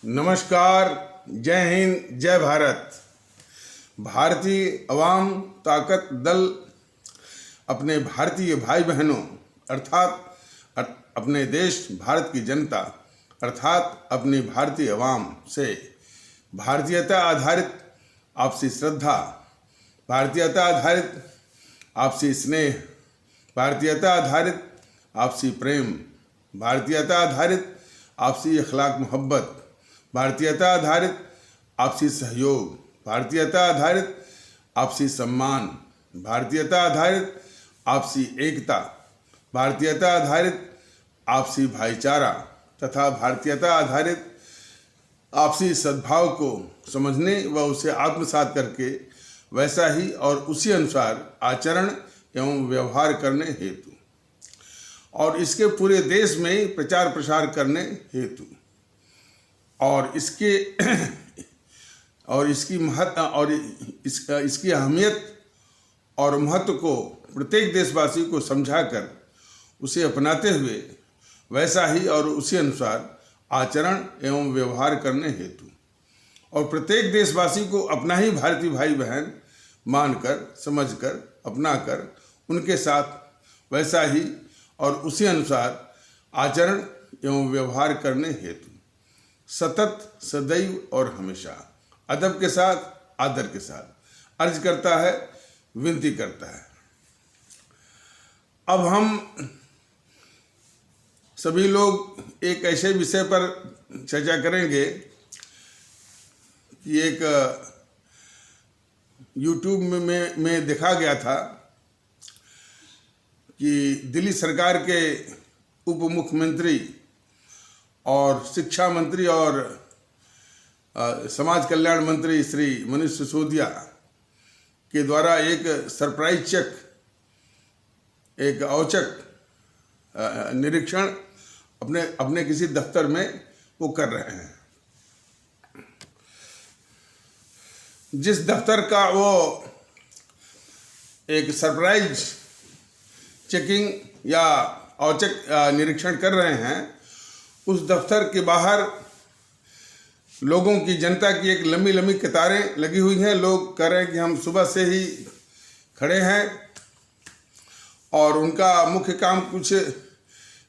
नमस्कार, जय हिंद, जय भारत। भारतीय अवाम ताकत दल अपने भारतीय भाई बहनों अर्थात अपने देश भारत की जनता अर्थात अपनी भारतीय अवाम से भारतीयता आधारित आपसी श्रद्धा, भारतीयता आधारित आपसी स्नेह, भारतीयता आधारित आपसी प्रेम, भारतीयता आधारित आपसी अखलाक मोहब्बत, भारतीयता आधारित आपसी सहयोग, भारतीयता आधारित आपसी सम्मान, भारतीयता आधारित आपसी एकता, भारतीयता आधारित आपसी भाईचारा तथा भारतीयता आधारित आपसी सद्भाव को समझने व उसे आत्मसात करके वैसा ही और उसी अनुसार आचरण एवं व्यवहार करने हेतु और इसके पूरे देश में प्रचार प्रसार करने हेतु और इसकी अहमियत और महत्व को प्रत्येक देशवासी को समझाकर उसे अपनाते हुए वैसा ही और उसी अनुसार आचरण एवं व्यवहार करने हेतु और प्रत्येक देशवासी को अपना ही भारतीय भाई बहन मानकर, समझकर, अपनाकर उनके साथ वैसा ही और उसी अनुसार आचरण एवं व्यवहार करने हेतु सतत, सदैव और हमेशा अदब के साथ, आदर के साथ अर्ज करता है, विनती करता है। अब हम सभी लोग एक ऐसे विषय पर चर्चा करेंगे कि एक यूट्यूब में देखा गया था कि दिल्ली सरकार के उप मुख्यमंत्री और शिक्षा मंत्री और समाज कल्याण मंत्री श्री मनीष सिसोदिया के द्वारा एक सरप्राइज चेक, एक औचक निरीक्षण अपने किसी दफ्तर में वो कर रहे हैं। जिस दफ्तर का वो एक सरप्राइज चेकिंग या औचक निरीक्षण कर रहे हैं, उस दफ्तर के बाहर लोगों की, जनता की एक लंबी लंबी कतारें लगी हुई हैं। लोग कह रहे हैं कि हम सुबह से ही खड़े हैं और उनका मुख्य काम कुछ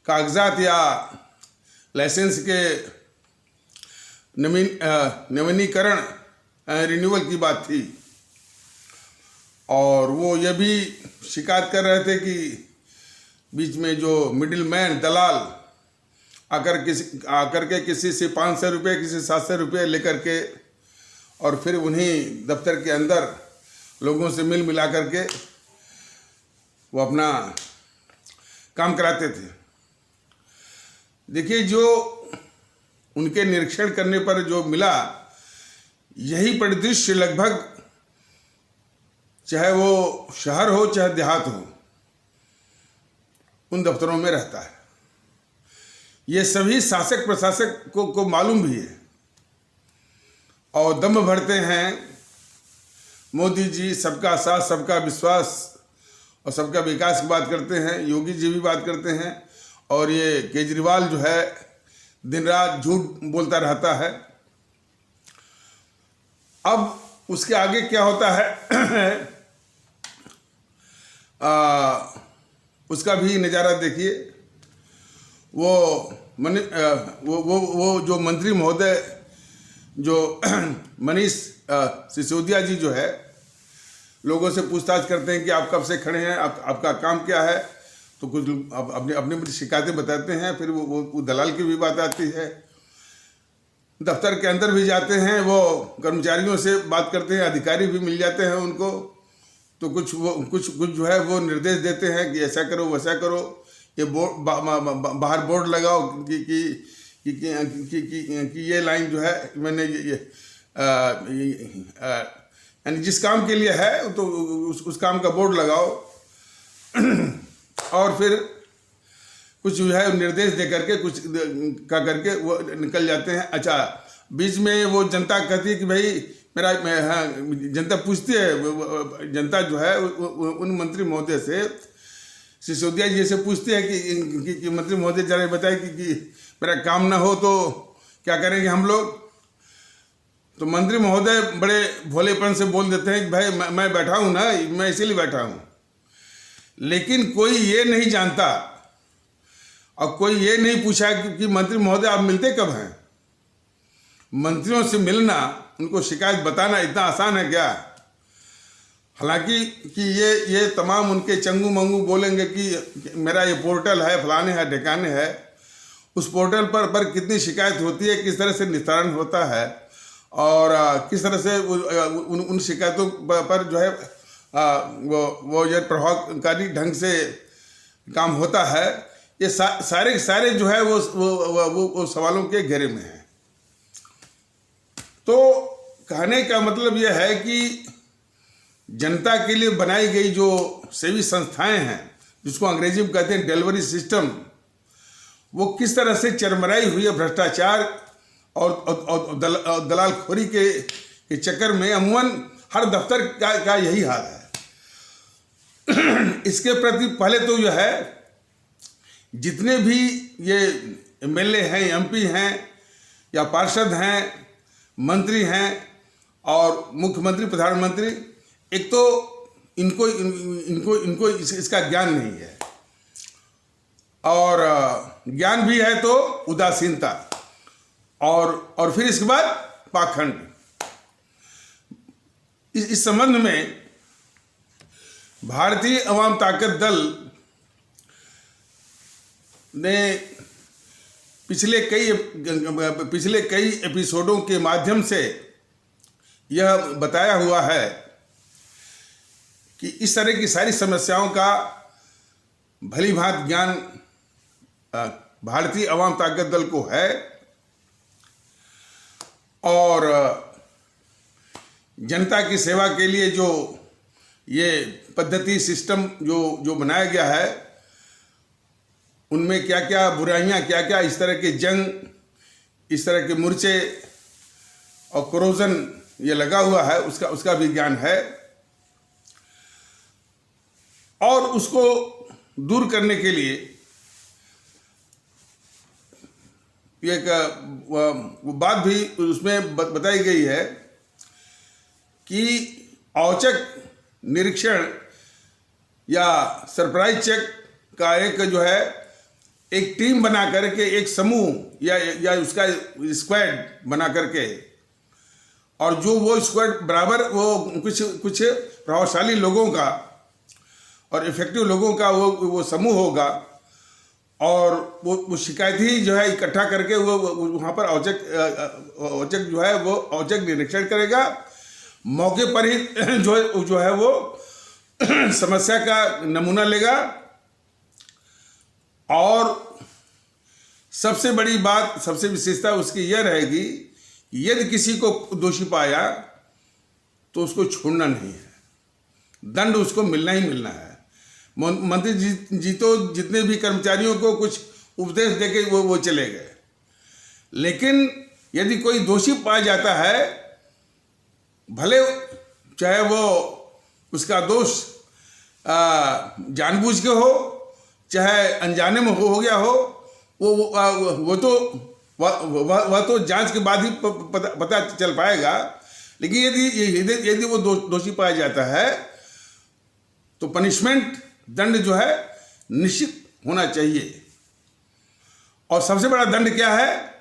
कागजात या लाइसेंस के नवीनीकरण रिन्यूअल की बात थी और वो ये भी शिकायत कर रहे थे कि बीच में जो मिडिल मैन, दलाल आकर के किसी से 500 रुपये, किसी 700 रुपये लेकर के और फिर उन्हीं दफ्तर के अंदर लोगों से मिल मिला करके वो अपना काम कराते थे। देखिए, जो उनके निरीक्षण करने पर जो मिला, यही परिदृश्य लगभग चाहे वो शहर हो चाहे देहात हो, उन दफ्तरों में रहता है। ये सभी शासक प्रशासक को मालूम भी है और दम भरते हैं। मोदी जी सबका साथ, सबका विश्वास और सबका विकास की बात करते हैं, योगी जी भी बात करते हैं और ये केजरीवाल जो है दिन रात झूठ बोलता रहता है। अब उसके आगे क्या होता है उसका भी नज़ारा देखिए। वो जो मंत्री महोदय जो मनीष सिसोदिया जी जो है, लोगों से पूछताछ करते हैं कि आप कब से खड़े हैं, आपका काम क्या है, तो कुछ अपनी शिकायतें बताते हैं। फिर वो दलाल की भी बात आती है। दफ्तर के अंदर भी जाते हैं, वो कर्मचारियों से बात करते हैं, अधिकारी भी मिल जाते हैं उनको, तो कुछ जो है वो निर्देश देते हैं कि ऐसा करो, वैसा करो, ये बाहर बोर्ड लगाओ कि ये लाइन जो है मैंने यानी जिस काम के लिए है तो उस काम का बोर्ड लगाओ और फिर कुछ जो है निर्देश दे करके कुछ का करके वो निकल जाते हैं। अच्छा, बीच में वो जनता कहती है कि भाई हाँ, जनता पूछती है, जनता जो है उन मंत्री महोदय से, सिसोदिया जी से पूछते हैं कि मंत्री महोदय जरा बताए कि मेरा काम ना हो तो क्या करेंगे हम लोग। तो मंत्री महोदय बड़े भोलेपन से बोल देते हैं कि भाई मैं बैठा हूं ना, मैं इसीलिए बैठा हूं। लेकिन कोई ये नहीं जानता और कोई ये नहीं पूछा कि मंत्री महोदय आप मिलते कब हैं। मंत्रियों से मिलना, उनको शिकायत बताना इतना आसान है क्या? हालांकि कि ये तमाम उनके चंगू मंगू बोलेंगे कि मेरा ये पोर्टल है, फलाने है, ढिकाने है। उस पोर्टल पर कितनी शिकायत होती है, किस तरह से निस्तारण होता है और किस तरह से उन शिकायतों पर जो है वो जो प्रभावकारी ढंग से काम होता है, ये सारे जो है वो सवालों के घेरे में है। तो कहने का मतलब यह है कि जनता के लिए बनाई गई जो सेवी संस्थाएं हैं, जिसको अंग्रेजी में कहते हैं डिलीवरी सिस्टम, वो किस तरह से चरमराई हुई है भ्रष्टाचार और दलालखोरी के चक्कर में। अमूमन हर दफ्तर का यही हाल है। इसके प्रति पहले तो जो है जितने भी ये एमएलए हैं, एमपी हैं या पार्षद हैं, मंत्री हैं और मुख्यमंत्री, प्रधानमंत्री, एक तो इनको इसका ज्ञान नहीं है और ज्ञान भी है तो उदासीनता और फिर इसके बाद पाखंड। इस संबंध में भारतीय अवाम ताकत दल ने पिछले कई एपिसोडों के माध्यम से यह बताया हुआ है कि इस तरह की सारी समस्याओं का भली भांति ज्ञान भारतीय अवाम ताकत दल को है और जनता की सेवा के लिए जो ये पद्धति, सिस्टम जो बनाया गया है, उनमें क्या क्या बुराइयां, क्या क्या इस तरह के जंग, इस तरह के मुर्चे और क्रोजन ये लगा हुआ है, उसका भी ज्ञान है और उसको दूर करने के लिए एक बात भी उसमें बताई गई है कि औचक निरीक्षण या सरप्राइज चेक का एक जो है एक टीम बना करके, एक समूह या उसका स्क्वाड बना करके, और जो वो स्क्वाड बराबर वो कुछ प्रभावशाली लोगों का और इफेक्टिव लोगों का वो समूह होगा और वो शिकायत ही जो है इकट्ठा करके वो वहाँ पर औचक जो है वो औचक निरीक्षण करेगा। मौके पर ही जो है वो समस्या का नमूना लेगा और सबसे बड़ी बात, सबसे विशेषता उसकी यह रहेगी कि यदि किसी को दोषी पाया तो उसको छोड़ना नहीं है, दंड उसको मिलना ही मिलना है। मंत्री जी तो जितने भी कर्मचारियों को कुछ उपदेश देके वो चले गए, लेकिन यदि कोई दोषी पाया जाता है, भले चाहे वो उसका दोष जानबूझ के हो चाहे अनजाने में हो गया हो, वो तो जांच के बाद ही पता चल पाएगा। लेकिन यदि वो दोषी पाया जाता है तो पनिशमेंट, दंड जो है निश्चित होना चाहिए। और सबसे बड़ा दंड क्या है?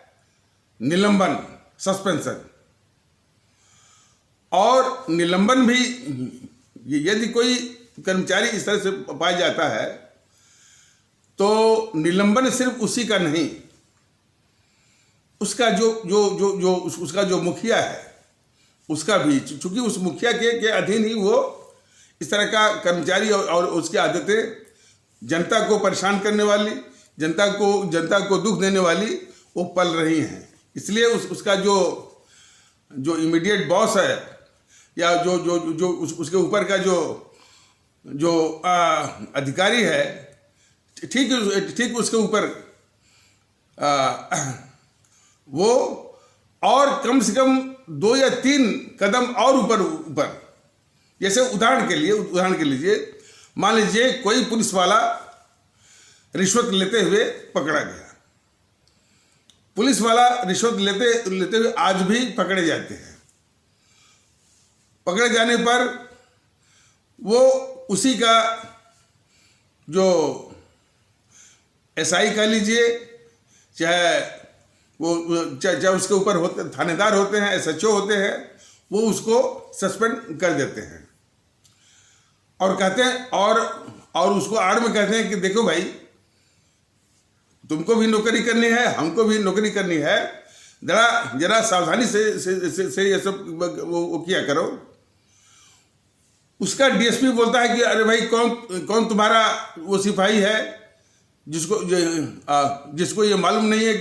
निलंबन, सस्पेंशन। और निलंबन भी यदि कोई कर्मचारी इस तरह से पाया जाता है तो निलंबन सिर्फ उसी का नहीं, उसका उसका जो मुखिया है उसका भी, चूंकि उस मुखिया के अधीन ही वो इस तरह का कर्मचारी और उसकी आदतें जनता को परेशान करने वाली, जनता को दुख देने वाली वो पल रही हैं। इसलिए उसका जो इमीडिएट बॉस है या जो उसके ऊपर का जो अधिकारी है, ठीक उसके ऊपर वो और कम से कम 2 या 3 कदम और ऊपर। जैसे उदाहरण के लिए मान लीजिए कोई पुलिस वाला रिश्वत लेते हुए पकड़ा गया। पुलिस वाला रिश्वत लेते हुए आज भी पकड़े जाते हैं। पकड़े जाने पर वो उसी का जो एसआई कह लीजिए, चाहे उसके ऊपर होते थानेदार होते हैं, एसएचओ होते हैं, वो उसको सस्पेंड कर देते हैं और कहते हैं और उसको आड़ में कहते हैं कि देखो भाई, तुमको भी नौकरी करनी है, हमको भी नौकरी करनी है, जरा सावधानी से ये सब वो किया करो। उसका डीएसपी बोलता है कि अरे भाई, कौन तुम्हारा वो सिपाही है जिसको ये मालूम नहीं है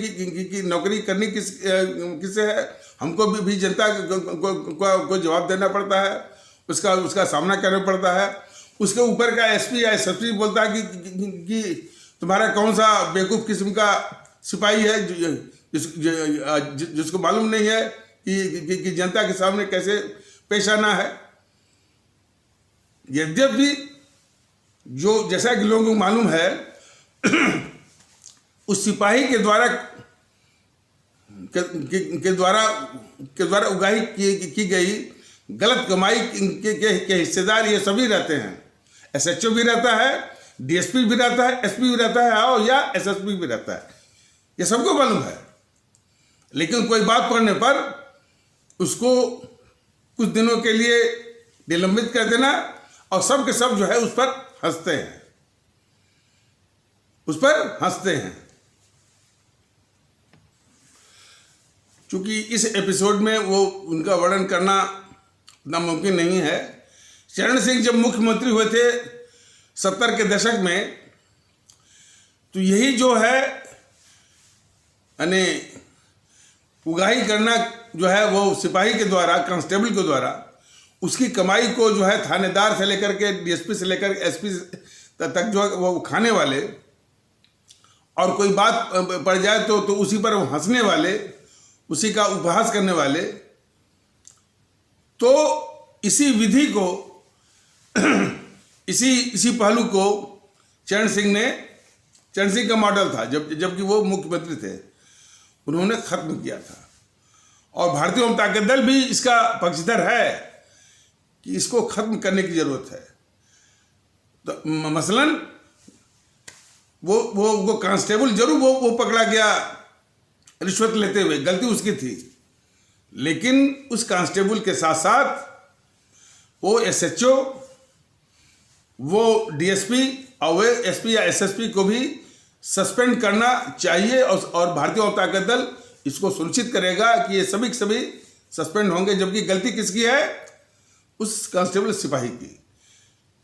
कि नौकरी करनी किससे है। हमको भी जनता को जवाब देना पड़ता है, उसका सामना करना पड़ता है। उसके ऊपर का एसपी या एसएसपी बोलता है कि तुम्हारा कौन सा बेवकूफ़ किस्म का सिपाही है जिसको मालूम नहीं है कि जनता के सामने कैसे पेश आना है। यद्यपि जो जैसा कि लोगों को मालूम है, उस सिपाही के द्वारा उगाही की गई गलत कमाई के हिस्सेदार ये सभी रहते हैं। एसएचओ भी रहता है, डीएसपी भी रहता है, एसपी भी रहता है और या एसएसपी भी रहता है। ये सबको मालूम है, लेकिन कोई बात पड़ने पर उसको कुछ दिनों के लिए निलंबित कर देना और सब के सब जो है उस पर हंसते हैं। चूंकि इस एपिसोड में वो उनका वर्णन करना उतना मुमकिन नहीं है। चरण सिंह जब मुख्यमंत्री हुए थे 70 के दशक में, तो यही जो है यानी उगाही करना जो है वो सिपाही के द्वारा, कांस्टेबल के द्वारा उसकी कमाई को जो है थानेदार से लेकर के डीएसपी से लेकर एसपी तक जो है वो खाने वाले, और कोई बात पड़ जाए तो उसी पर हंसने वाले, उसी का उपहास करने वाले। तो इसी विधि को इसी पहलू को चरण सिंह का मॉडल था जबकि वो मुख्यमंत्री थे, उन्होंने खत्म किया था। और भारतीय जनता दल भी इसका पक्षधर है कि इसको खत्म करने की जरूरत है। तो मसलन वो कांस्टेबल जरूर वो पकड़ा गया रिश्वत लेते हुए, गलती उसकी थी, लेकिन उस कांस्टेबल के साथ साथ वो एसएचओ, वो डीएसपी और वे एसपी या एसएसपी को भी सस्पेंड करना चाहिए। और भारतीय जनता दल इसको सुनिश्चित करेगा कि ये सभी सस्पेंड होंगे, जबकि गलती किसकी है? उस कांस्टेबल सिपाही की।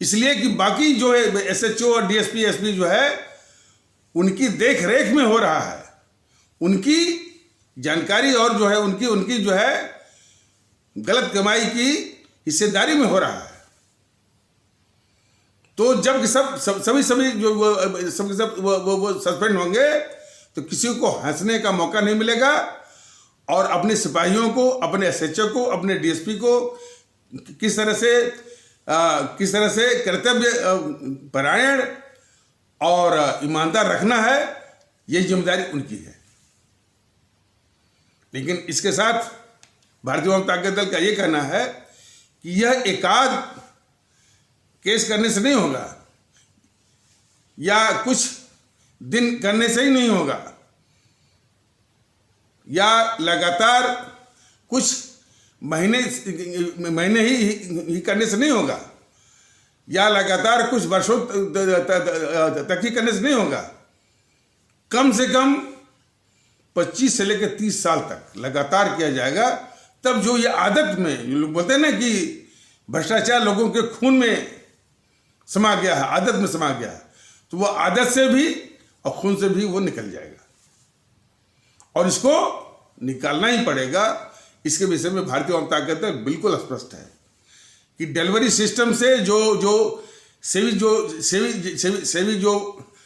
इसलिए कि बाकी जो है एसएचओ और डीएसपी एसपी जो है उनकी देख रेख में हो रहा है, उनकी जानकारी और जो है उनकी जो है गलत कमाई की हिस्सेदारी में हो रहा है। तो जब सभी जो वो सस्पेंड होंगे तो किसी को हंसने का मौका नहीं मिलेगा और अपने सिपाहियों को, अपने एसएचओ को, अपने डीएसपी को किस तरह से कर्तव्य परायण और ईमानदार रखना है, ये जिम्मेदारी उनकी है। लेकिन इसके साथ भारतीय जनता दल का ये कहना है कि यह एकाध केस करने से नहीं होगा या कुछ दिन करने से ही नहीं होगा या लगातार कुछ महीने ही करने से नहीं होगा या लगातार कुछ वर्षों तक ही करने से नहीं होगा। कम से कम 25 से लेकर 30 साल तक लगातार किया जाएगा। तब जो ये आदत में, लोग बोलते हैं ना कि भ्रष्टाचार लोगों के खून में समा गया है, आदत में समा गया है, तो वो आदत से भी और खून से भी वो निकल जाएगा और इसको निकालना ही पड़ेगा। इसके विषय में भारतीय जनता दल बिल्कुल स्पष्ट है कि डिलीवरी सिस्टम से जो सेवी जो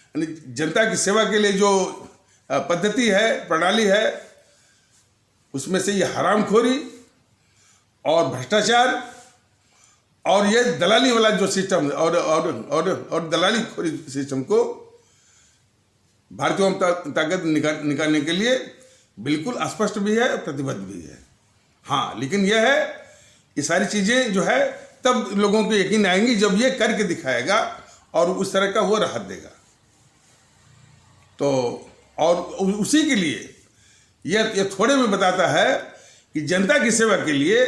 जनता की सेवा के लिए जो पद्धति है, प्रणाली है, उसमें से ये हरामखोरी और भ्रष्टाचार और ये दलाली वाला जो सिस्टम और दलाली खोरी सिस्टम को भारतीय जनता दल निकालने के लिए बिल्कुल स्पष्ट भी है, प्रतिबद्ध भी है। हाँ, लेकिन यह है ये सारी चीज़ें जो है तब लोगों को यकीन आएंगी जब ये करके दिखाएगा और उस तरह का वो राहत देगा। तो और उसी के लिए यह थोड़े में बताता है कि जनता की सेवा के लिए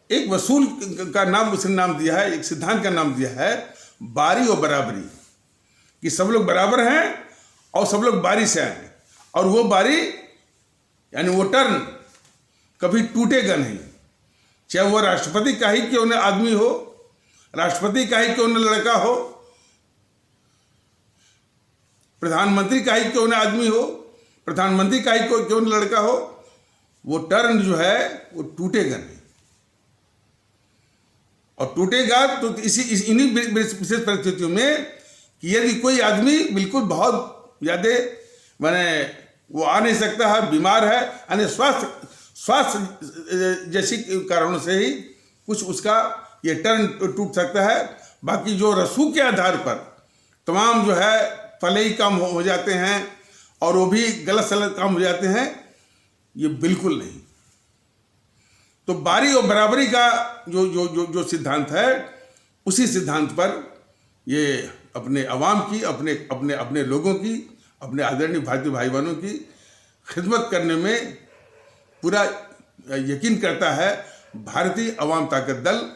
एक वसूल का नाम उसने नाम दिया है, एक सिद्धांत का नाम दिया है बारी और बराबरी, कि सब लोग बराबर हैं और सब लोग बारी से आए, और वो बारी यानी वो टर्न कभी टूटेगा नहीं, चाहे वो राष्ट्रपति का ही क्यों न आदमी हो, राष्ट्रपति का ही क्यों न लड़का हो, प्रधानमंत्री का ही क्यों न आदमी हो, प्रधानमंत्री का ही क्यों न लड़का हो, वो टर्न जो है वो टूटेगा नहीं। और टूटेगा तो इन्हीं विशेष परिस्थितियों में कि यदि कोई आदमी बिल्कुल बहुत ज़्यादा माने वो आ नहीं सकता है, बीमार है, यानी स्वास्थ्य जैसी कारणों से ही कुछ उसका ये टर्न टूट सकता है। बाकी जो रसूख के आधार पर तमाम जो है फलई काम हो जाते हैं और वो भी गलत सलत काम हो जाते हैं, ये बिल्कुल नहीं। तो बारी और बराबरी का जो जो जो जो सिद्धांत है, उसी सिद्धांत पर ये अपने अवाम की, अपने अपने अपने लोगों की, अपने आदरणीय भारतीय भाई बहनों की खिदमत करने में पूरा यकीन करता है भारतीय अवाम ताकत दल,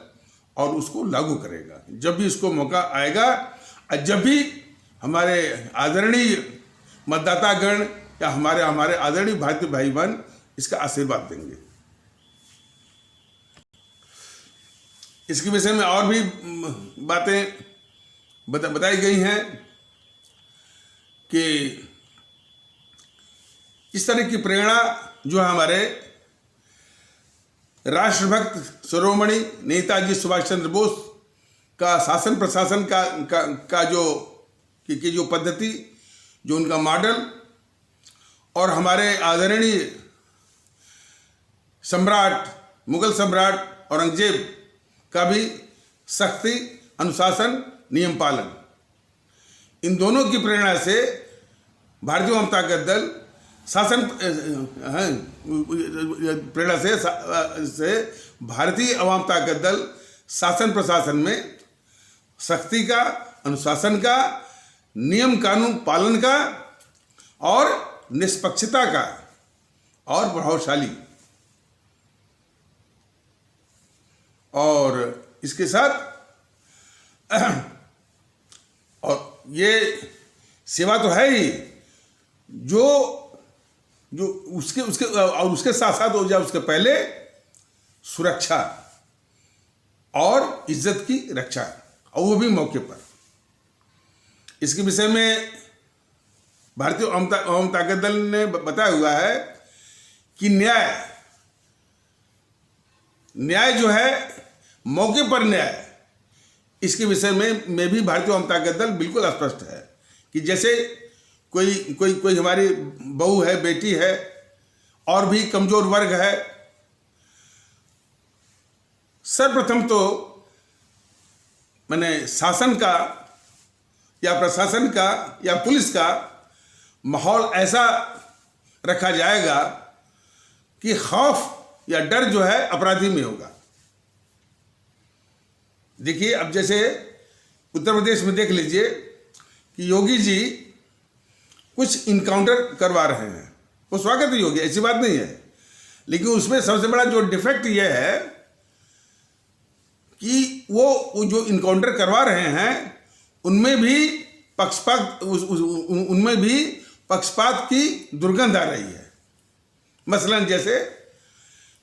और उसको लागू करेगा जब भी इसको मौका आएगा। और जब भी हमारे आदरणीय मतदातागण या हमारे आदरणीय भारतीय भाई बहन इसका आशीर्वाद देंगे। इसके विषय में और भी बातें बताई गई हैं कि इस तरह की प्रेरणा जो हमारे राष्ट्रभक्त शिरोमणि नेताजी सुभाष चंद्र बोस का शासन प्रशासन का जो पद्धति, जो उनका मॉडल, और हमारे आदरणीय सम्राट, मुगल सम्राट औरंगजेब का भी सख्ती, अनुशासन, नियम पालन, इन दोनों की प्रेरणा से भारतीय अवाम ताकत दल शासन प्रेरणा से भारतीय अवाम ताकत दल शासन प्रशासन में सख्ती का, अनुशासन का, नियम कानून पालन का और निष्पक्षता का और प्रभावशाली, और इसके साथ और ये सेवा तो है ही, जो उसके साथ साथ हो जाए, उसके पहले सुरक्षा और इज्जत की रक्षा, और वो भी मौके पर। इसके विषय में भारतीय अवाम ताकत दल ने बताया हुआ है कि न्याय जो है, मौके पर न्याय, इसके विषय में भी भारतीय अवाम ताकत दल बिल्कुल स्पष्ट है कि जैसे कोई हमारी बहू है, बेटी है, और भी कमजोर वर्ग है, सर्वप्रथम तो मैंने शासन का या प्रशासन का या पुलिस का माहौल ऐसा रखा जाएगा कि खौफ या डर जो है अपराधी में होगा। देखिए, अब जैसे उत्तर प्रदेश में देख लीजिए कि योगी जी कुछ इनकाउंटर करवा रहे हैं, वो स्वागत ही होगी, ऐसी बात नहीं है, लेकिन उसमें सबसे बड़ा जो डिफेक्ट ये है कि वो जो इनकाउंटर करवा रहे हैं उनमें भी पक्षपात की दुर्गंध आ रही है। मसलन जैसे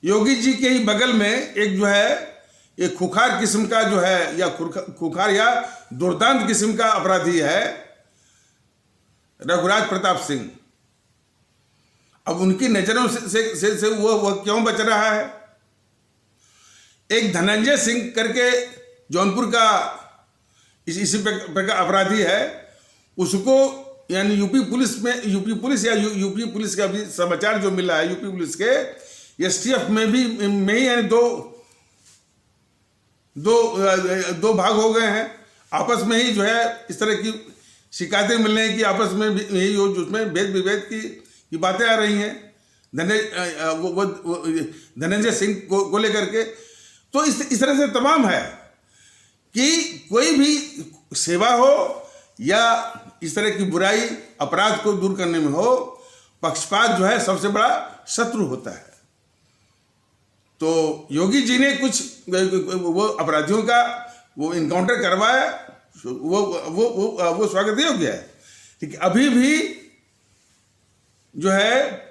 योगी जी के ही बगल में एक जो है एक खुखार किस्म का जो है, या खुखार या दुर्दांत किस्म का अपराधी है रघुराज प्रताप सिंह। अब उनकी नजरों से वो क्यों बच रहा है? एक धनंजय सिंह करके जौनपुर का इसी प्रकार अपराधी है, उसको यानी यूपी पुलिस का भी समाचार जो मिला है, यूपी पुलिस के एसटीएफ में ही यानी दो भाग हो गए हैं। आपस में ही जो है इस तरह की शिकायतें मिल रही हैं कि आपस में यही हो, जिसमें भेद विभेद की बातें आ रही हैं धनंजय सिंह को लेकर के। तो इस तरह से तमाम है कि कोई भी सेवा हो या इस तरह की बुराई अपराध को दूर करने में हो, पक्षपात जो है सबसे बड़ा शत्रु होता है। तो योगी जी ने कुछ वो अपराधियों का वो इनकाउंटर करवाया, वो स्वागत योग्य है। लेकिन अभी भी जो है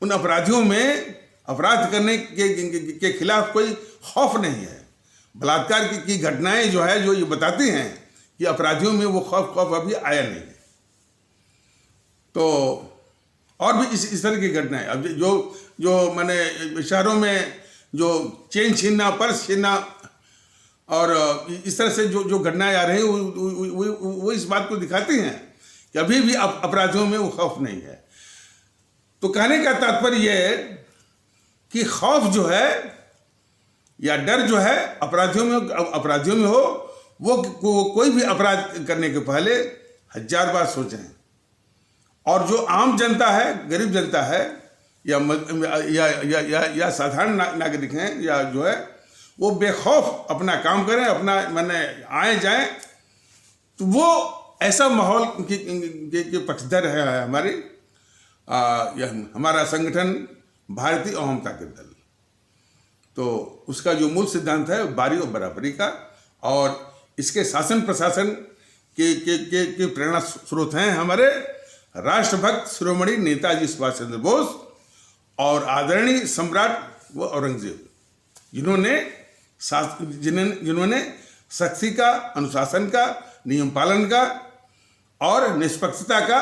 उन अपराधियों में अपराध करने के खिलाफ कोई खौफ नहीं है। बलात्कार की घटनाएं जो है, जो ये बताती हैं कि अपराधियों में वो खौफ अभी आया नहीं है। तो और भी इस तरह की घटनाएं अब जो मैंने शहरों में जो चेन छीनना, पर्स छीनना और इस तरह से जो घटनाएं आ रही हैं वो इस बात को दिखाती हैं कि अभी भी अपराधियों में वो खौफ नहीं है। तो कहने का तात्पर्य यह है कि खौफ जो है या डर जो है अपराधियों में हो, वो कोई भी अपराध करने के पहले 1000 बार सोचें। और जो आम जनता है, गरीब जनता है या साधारण नागरिक हैं या जो है, वो बेखौफ अपना काम करें, अपना माने आए जाएं, तो वो ऐसा माहौल के पक्षधर है हमारा संगठन भारतीय अवाम ताकत दल। तो उसका जो मूल सिद्धांत है बारी और बराबरी का, और इसके शासन प्रशासन के प्रेरणा स्रोत हैं हमारे राष्ट्रभक्त शिरोमणि नेताजी सुभाष चंद्र बोस और आदरणीय सम्राट व औरंगजेब, जिन्होंने सख्ती का, अनुशासन का, नियम पालन का और निष्पक्षता का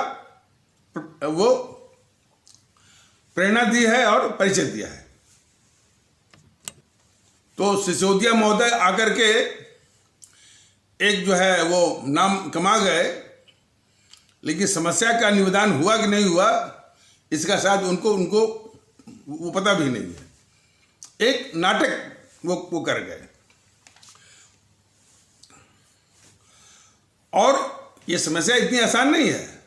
वो प्रेरणा दी है और परिचय दिया है। तो सिसोदिया महोदय आकर के एक जो है वो नाम कमा गए, लेकिन समस्या का निवेदन हुआ कि नहीं हुआ इसका शायद उनको वो पता भी नहीं है। एक नाटक वो कर गए। और ये समस्या इतनी आसान नहीं है।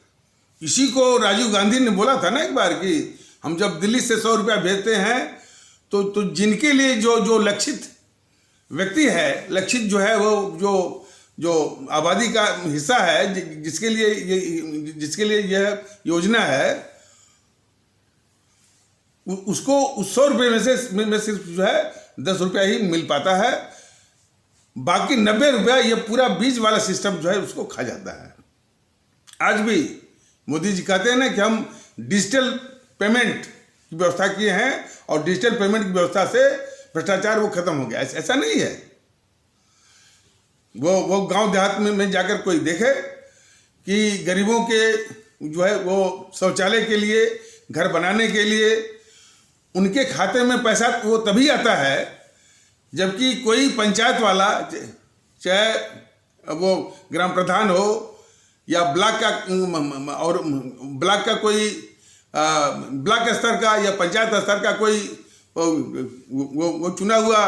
इसी को राजीव गांधी ने बोला था ना एक बार कि हम जब दिल्ली से 100 रुपया भेजते हैं तो जिनके लिए जो लक्षित व्यक्ति है, लक्षित जो है वो जो आबादी का हिस्सा है, जिसके लिए यह योजना है, उसको उस 100 रुपये में सिर्फ जो है 10 रुपया ही मिल पाता है। बाकी 90 रुपया ये पूरा बीच वाला सिस्टम जो है उसको खा जाता है। आज भी मोदी जी कहते हैं ना कि हम डिजिटल पेमेंट की व्यवस्था किए हैं और डिजिटल पेमेंट की व्यवस्था से भ्रष्टाचार वो खत्म हो गया। ऐसा नहीं है। वो गांव देहात में जाकर कोई देखे कि गरीबों के जो है वो शौचालय के लिए, घर बनाने के लिए उनके खाते में पैसा वो तभी आता है जबकि कोई पंचायत वाला, चाहे वो ग्राम प्रधान हो या ब्लॉक का, और ब्लॉक का कोई ब्लॉक स्तर का या पंचायत स्तर का कोई वो चुना हुआ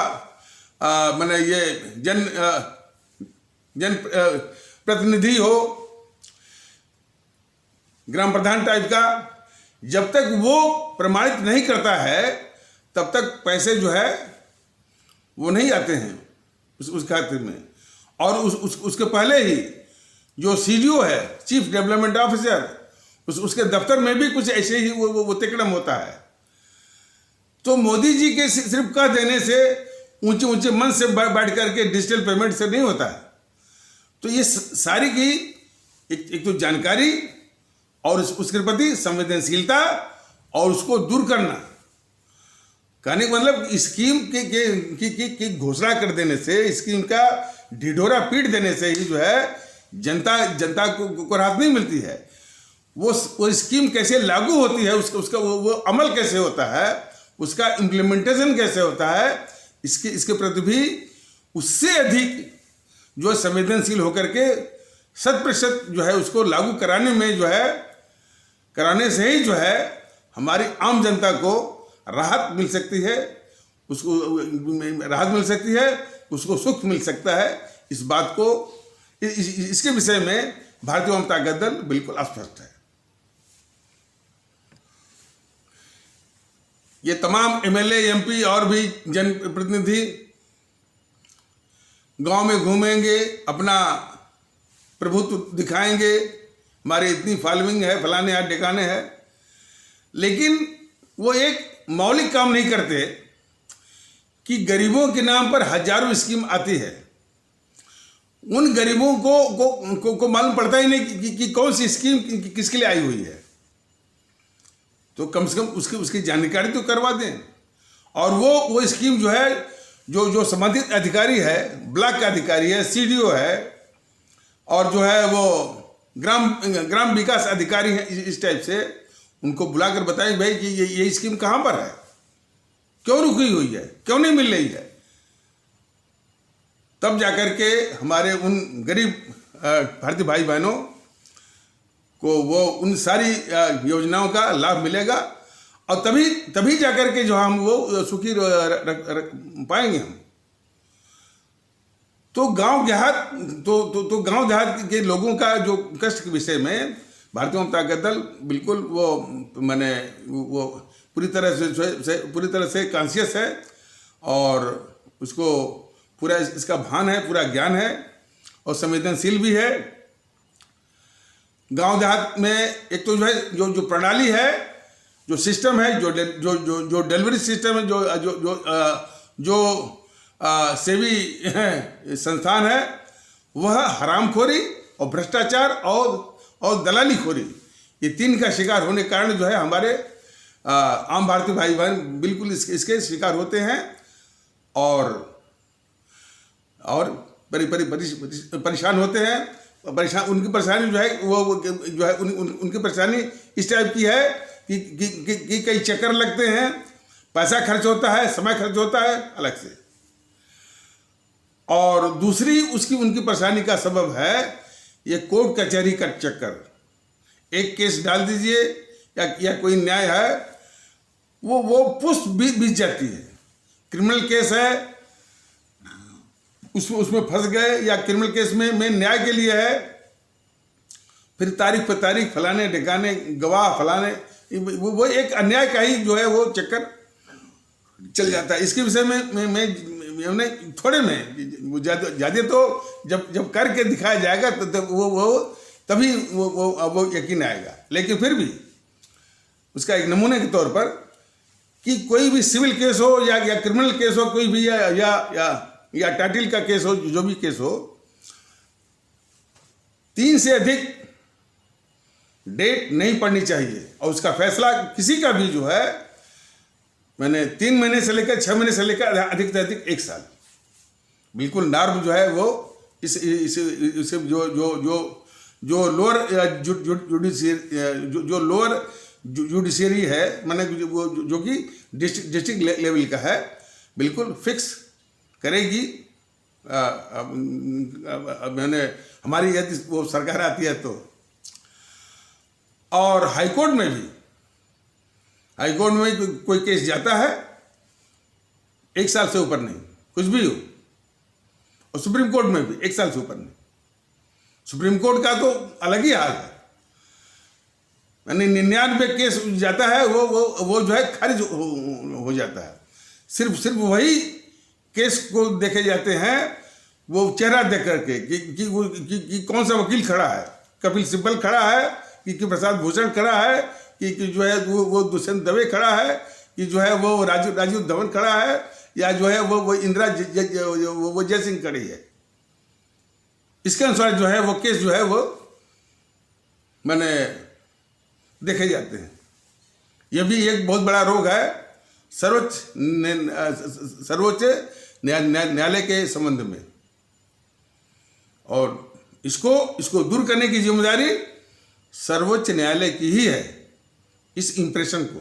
माने ये जन प्रतिनिधि हो, ग्राम प्रधान टाइप का, जब तक वो प्रमाणित नहीं करता है तब तक पैसे जो है वो नहीं आते हैं उस खाते में। और उसके पहले ही जो सीडीओ है, चीफ डेवलपमेंट ऑफिसर, उसके दफ्तर में भी कुछ ऐसे ही वो तिकड़म होता है। तो मोदी जी के सिर्फ कह देने से, ऊंचे ऊंचे मन से बैठ करके डिजिटल पेमेंट से नहीं होता है। तो ये सारी की एक तो जानकारी और उसके प्रति संवेदनशीलता और उसको दूर करना। कहने का मतलब स्कीम की घोषणा कर देने से, स्कीम का ढिढोरा पीट देने से ही जो है जनता को राहत नहीं मिलती है। वो स्कीम कैसे लागू होती है, उसका वो अमल कैसे होता है, उसका इम्प्लीमेंटेशन कैसे होता है, इसके प्रति भी उससे अधिक जो संवेदनशील होकर के 100% जो है उसको लागू कराने में जो है, कराने से ही जो है हमारी आम जनता को राहत मिल सकती है, उसको राहत मिल सकती है, उसको सुख मिल सकता है। इस बात को, इसके विषय में भारतीय जनता दल बिल्कुल स्पष्ट है। ये तमाम एमएलए, एमपी और भी जनप्रतिनिधि गांव में घूमेंगे, अपना प्रभुत्व दिखाएंगे, हमारी इतनी फॉलोइंग है, फलाने है, ठिकाने है, लेकिन वो एक मौलिक काम नहीं करते कि गरीबों के नाम पर हजारों स्कीम आती है। उन गरीबों को मालूम पड़ता ही नहीं कि कौन सी स्कीम किसके लिए आई हुई है। तो कम से कम उसकी जानकारी तो करवा दें। और वो स्कीम जो है, जो संबंधित अधिकारी है, ब्लॉक का अधिकारी है, सीडीओ है, और जो है वो ग्राम विकास अधिकारी है, इस टाइप से उनको बुलाकर बताएं भाई कि ये स्कीम कहाँ पर है, क्यों रुकी हुई है, क्यों नहीं मिल रही है। तब जाकर के हमारे उन गरीब भारतीय भाई बहनों को वो उन सारी योजनाओं का लाभ मिलेगा, और तभी जाकर के जो हम वो सुखी पाएंगे हम। तो गांव देहात तो गांव देहात के लोगों का जो कष्ट के विषय में भारतीय जनता दल बिल्कुल वो माने वो पूरी तरह से कॉन्शियस है, और उसको पूरा इसका भान है, पूरा ज्ञान है, और संवेदनशील भी है। गांव देहात में एक तो जो है जो प्रणाली है, जो सिस्टम है, जो डिलीवरी सिस्टम है, जो सेवी संस्थान है, वह हरामखोरी और भ्रष्टाचार और दलाली खोरी, ये तीन का शिकार होने के कारण जो है हमारे आम भारतीय भाई बहन बिल्कुल इसके शिकार होते हैं, और परेशान होते हैं। उनकी परेशानी जो है वो जो है उनकी परेशानी इस टाइप की है कि कई चक्कर लगते हैं, पैसा खर्च होता है, समय खर्च होता है अलग से। और दूसरी उनकी परेशानी का सबब है ये कोर्ट कचहरी का चक्कर। एक केस डाल दीजिए या कोई न्याय है, वो पुष्प बीत जाती है। क्रिमिनल केस है, उसमें फंस गए, या क्रिमिनल केस में न्याय के लिए है, फिर तारीख पर तारीख, फलाने ठिकाने, गवाह फलाने, वो एक अन्याय का ही जो है वो चक्कर चल जाता है। इसके विषय में मैं थोड़े में ज़्यादा तो जब करके दिखाया जाएगा तो तभी वो यकीन आएगा। लेकिन फिर भी उसका एक नमूने के तौर पर कि कोई भी सिविल केस हो या क्रिमिनल केस हो, कोई भी या टाइटल का केस हो, जो भी केस हो, 3 से अधिक डेट नहीं पड़नी चाहिए। और उसका फैसला किसी का भी जो है मैंने 3 महीने से लेकर 6 महीने से लेकर अधिक से अधिक 1 साल, बिल्कुल नॉर्म जो है वो इस जो लोअर जुडिशियरी है, माने जो कि डिस्ट्रिक्ट लेवल का है, बिल्कुल फिक्स करेगी। मैंने हमारी यदि वो सरकार आती है तो। और हाईकोर्ट में भी कोई केस जाता है 1 साल से ऊपर नहीं, कुछ भी हो। और सुप्रीम कोर्ट में भी 1 साल से ऊपर नहीं। सुप्रीम कोर्ट का तो अलग ही हाल है, यानी 99 केस जाता है वो जो है खारिज हो जाता है। सिर्फ वही केस को देखे जाते हैं, वो चेहरा देख करके कि कौन सा वकील खड़ा है, कपिल सिब्बल खड़ा है कि प्रसाद भूषण खड़ा है, कि जो है वो दुष्यंत दवे खड़ा है, कि जो है वो राजीव धवन खड़ा है, या जो है वो इंदिरा वो जयसिंह खड़ी है। इसके अनुसार जो है वो केस जो है वो मैंने देखे जाते हैं। यह भी एक बहुत बड़ा रोग है सर्वोच्च न्यायालय के संबंध में, और इसको दूर करने की जिम्मेदारी सर्वोच्च न्यायालय की ही है, इस इंप्रेशन को।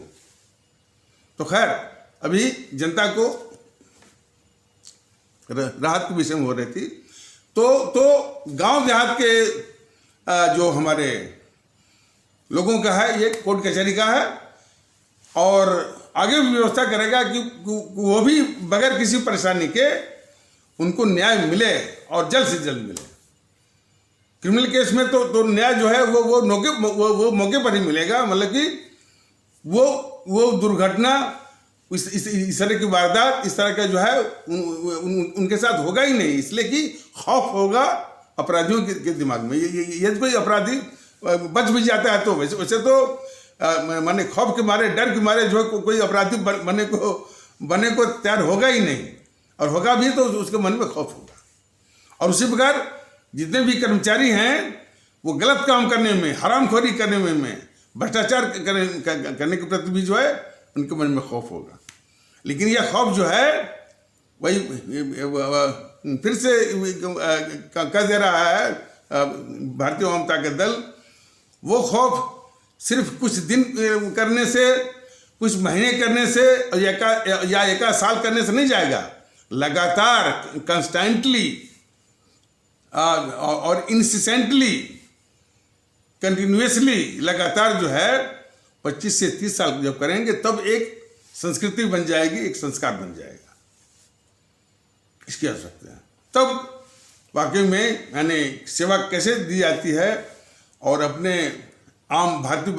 तो खैर, अभी जनता को राहत के विषय में हो रही थी, तो गांव देहात के जो हमारे लोगों का है, ये कोर्ट कचहरी का है, और आगे भी व्यवस्था करेगा कि वो भी बगैर किसी परेशानी के उनको न्याय मिले, और जल्द से जल्द मिले। क्रिमिनल केस में तो न्याय जो है वो मौके पर ही मिलेगा, मतलब कि वो दुर्घटना इस तरह की वारदात, इस तरह का जो है उनके साथ होगा ही नहीं, इसलिए कि खौफ होगा अपराधियों के दिमाग में। यदि कोई अपराधी बच भी जाता है तो वैसे तो माने खौफ के मारे, डर के मारे जो कोई अपराधी बनने को तैयार होगा ही नहीं, और होगा भी तो उसके मन में खौफ होगा। और उसी प्रकार जितने भी कर्मचारी हैं वो गलत काम करने में, हरामखोरी करने में, भ्रष्टाचार करने के प्रति भी जो है उनके मन में खौफ होगा। लेकिन यह खौफ जो है वही फिर से कह दे रहा है भारतीय जनता का दल, वो खौफ सिर्फ कुछ दिन करने से, कुछ महीने करने से या एक साल करने से नहीं जाएगा। लगातार, कंस्टेंटली और इंसिस्टेंटली, कंटिन्यूसली लगातार जो है 25 से 30 साल जब करेंगे तब एक संस्कृति बन जाएगी, एक संस्कार बन जाएगा। इसकी आवश्यकता है। तब वाकई में यानी सेवा कैसे दी जाती है और अपने आम भारतीय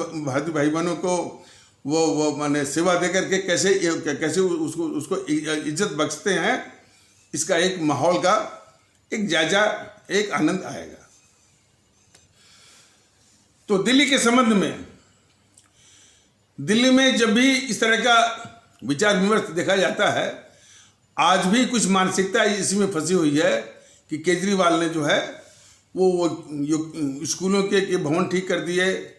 भाई बहनों को वो माने सेवा देकर के कैसे उसको इज्जत बख्शते हैं, इसका एक माहौल का एक जायजा, एक आनंद आएगा। तो दिल्ली के संबंध में, दिल्ली में जब भी इस तरह का विचार विमर्श देखा जाता है, आज भी कुछ मानसिकता इसमें फंसी हुई है कि केजरीवाल ने जो है वो स्कूलों के भवन ठीक कर दिए,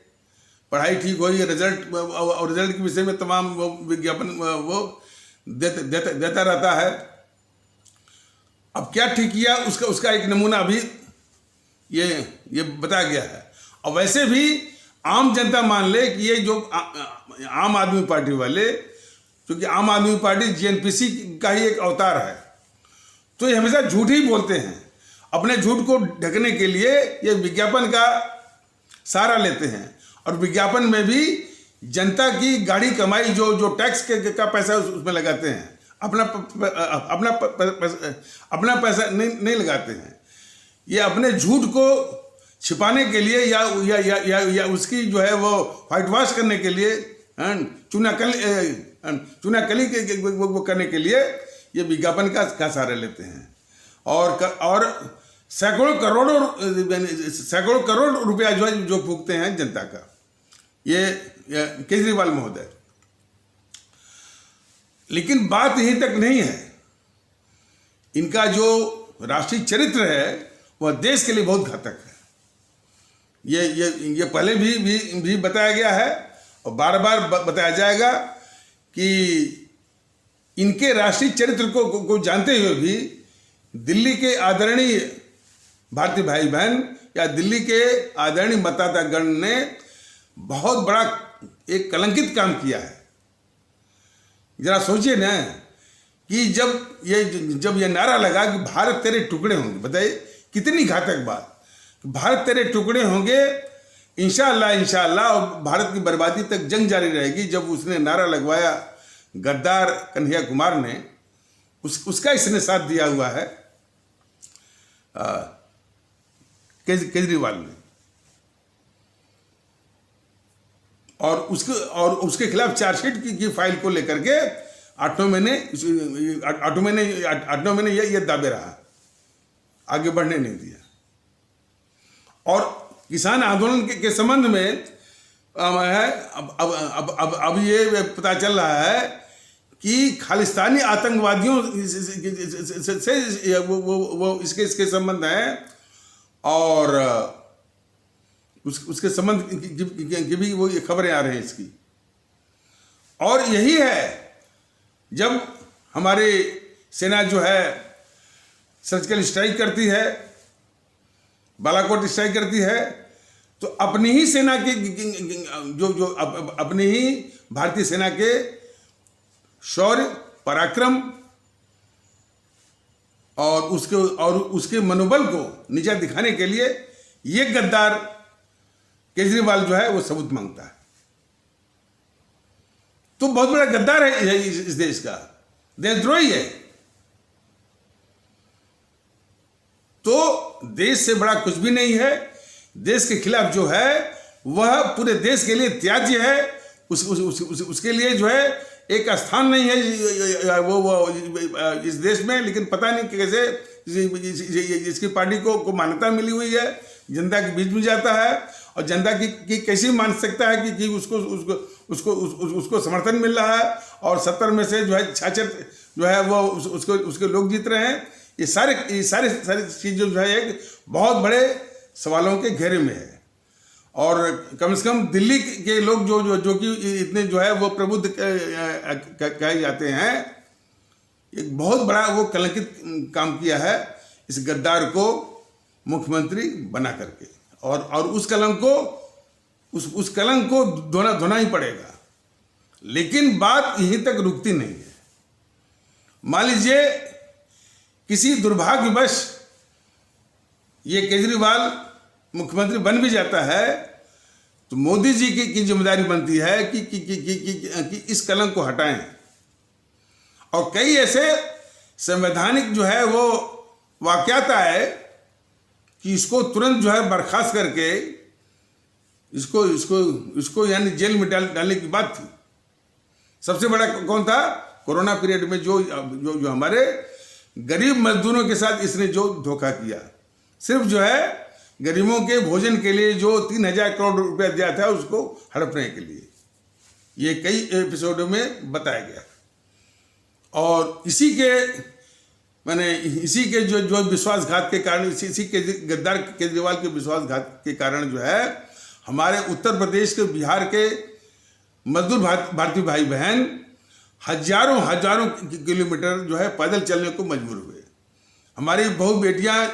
पढ़ाई ठीक हुई, रिजल्ट के विषय में तमाम वो विज्ञापन वो देता रहता है। अब क्या ठीक किया उसका एक नमूना अभी ये बताया गया है। और वैसे भी आम जनता मान ले कि ये जो आम आदमी पार्टी वाले, क्योंकि आम आदमी पार्टी जीएनपीसी का ही एक अवतार है, तो ये हमेशा झूठ ही बोलते हैं। अपने झूठ को ढकने के लिए ये विज्ञापन का सहारा लेते हैं, और विज्ञापन में भी जनता की गाढ़ी कमाई जो टैक्स का पैसा उसमें लगाते हैं, अपना पैसा नहीं लगाते हैं। ये अपने झूठ को छिपाने के लिए या उसकी जो है वो व्हाइट वॉश करने के लिए, चुनाकली वो करने के लिए ये विज्ञापन का सहारा लेते हैं। और सैकड़ों करोड़ रुपया जो फूकते हैं जनता का, ये केजरीवाल महोदय। लेकिन बात यहीं तक नहीं है। इनका जो राष्ट्रीय चरित्र है वह देश के लिए बहुत घातक है। ये पहले भी बताया गया है और बार बार बताया जाएगा कि इनके राष्ट्रीय चरित्र को जानते हुए भी दिल्ली के आदरणीय भारतीय भाई बहन या दिल्ली के आदरणीय मतदातागण ने बहुत बड़ा एक कलंकित काम किया है। जरा सोचिए ना कि जब ये नारा लगा कि भारत तेरे टुकड़े होंगे, बताइए कितनी घातक बात। भारत तेरे टुकड़े होंगे, इंशाअल्लाह और भारत की बर्बादी तक जंग जारी रहेगी। जब उसने नारा लगवाया गद्दार कन्हैया कुमार ने, उसका इसने साथ दिया हुआ है केजरीवाल ने, और उसके खिलाफ चार्जशीट की फाइल को लेकर के 8 महीने ये दावे रहा, आगे बढ़ने नहीं दिया। और किसान आंदोलन के संबंध में अब ये पता चल रहा है कि खालिस्तानी आतंकवादियों से वो इसके संबंध है, और उसके संबंध की भी वो ये खबरें आ रही हैं इसकी। और यही है जब हमारी सेना जो है सर्जिकल स्ट्राइक करती है, बालाकोट स्ट्राइक करती है, तो अपनी ही सेना के अपनी ही भारतीय सेना के शौर्य, पराक्रम और उसके मनोबल को नीचा दिखाने के लिए ये गद्दार केजरीवाल जो है वो सबूत मांगता है। तो बहुत बड़ा गद्दार है इस देश का, देशद्रोही है। तो देश से बड़ा कुछ भी नहीं है। देश के खिलाफ जो है वह पूरे देश के लिए त्याज्य है। उसके लिए जो है एक स्थान नहीं है वो इस देश में, लेकिन पता नहीं कैसे इसकी पार्टी को मान्यता मिली हुई है, जनता के बीच में जाता है और जनता की कैसे मान सकता है कि उसको समर्थन मिल रहा है और 70 में से जो है 66 जो है वो उसके लोग जीत रहे हैं। ये सारी चीज़ें जो है एक बहुत बड़े सवालों के घेरे में है। और कम से कम दिल्ली के लोग जो कि इतने जो है वो प्रबुद्ध कहे जाते हैं, एक बहुत बड़ा वो कलंकित काम किया है इस गद्दार को मुख्यमंत्री बना करके, और उस कलंक को धोना ही पड़ेगा। लेकिन बात यहीं तक रुकती नहीं है। मान लीजिए किसी दुर्भाग्यवश ये केजरीवाल मुख्यमंत्री बन भी जाता है, तो मोदी जी की जिम्मेदारी बनती है कि इस कलंक को हटाएं। और कई ऐसे संवैधानिक जो है वो वाकयात आए कि इसको तुरंत जो है बर्खास्त करके इसको यानी जेल में डालने की बात थी। सबसे बड़ा कौन था? कोरोना पीरियड में जो हमारे गरीब मजदूरों के साथ इसने जो धोखा किया, सिर्फ जो है गरीबों के भोजन के लिए जो 3000 करोड़ रुपया दिया था उसको हड़पने के लिए, ये कई एपिसोडों में बताया गया। और इसी के जो विश्वासघात के कारण, इसी के गद्दार केजरीवाल के विश्वासघात के कारण जो है हमारे उत्तर प्रदेश के, बिहार के मजदूर भारतीय भाई बहन हजारों किलोमीटर जो है पैदल चलने को मजबूर हुए। हमारी बहू बेटियां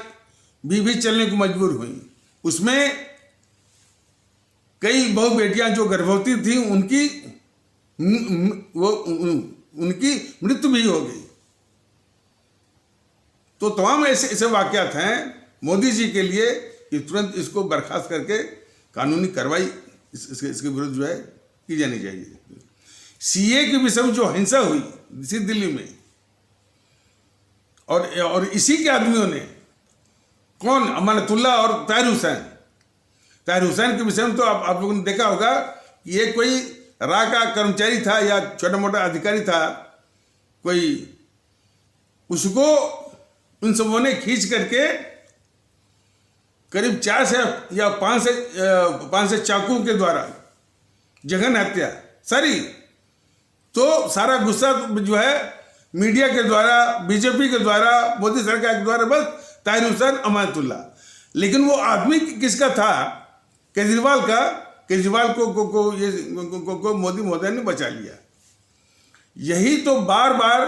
भी चलने को मजबूर हुई। उसमें कई बहू बेटियां जो गर्भवती थी उनकी मृत्यु भी हो गई। तो तमाम ऐसे वाकयात हैं मोदी जी के लिए कि तुरंत इसको बर्खास्त करके कानूनी कार्रवाई इसके विरुद्ध जो है की जानी चाहिए। सीए के विषय में जो हिंसा हुई इसी दिल्ली में, और इसी के आदमियों ने, कौन? अमानतुल्लाह और ताहिर हुसैन के विषय में तो आप लोगों ने देखा होगा कि ये कोई रा का कर्मचारी था या छोटा मोटा अधिकारी था कोई, उसको उन सबों ने खींच करके करीब 4 से या 5 से चाकू के द्वारा जघन्य हत्या सारी। तो सारा गुस्सा जो है मीडिया के द्वारा, बीजेपी के द्वारा, मोदी सरकार के द्वारा, बस ताहिर हुसैन, अमानतुल्लाह। लेकिन वो आदमी किसका था? केजरीवाल का। केजरीवाल को मोदी महोदय ने बचा लिया। यही तो बार बार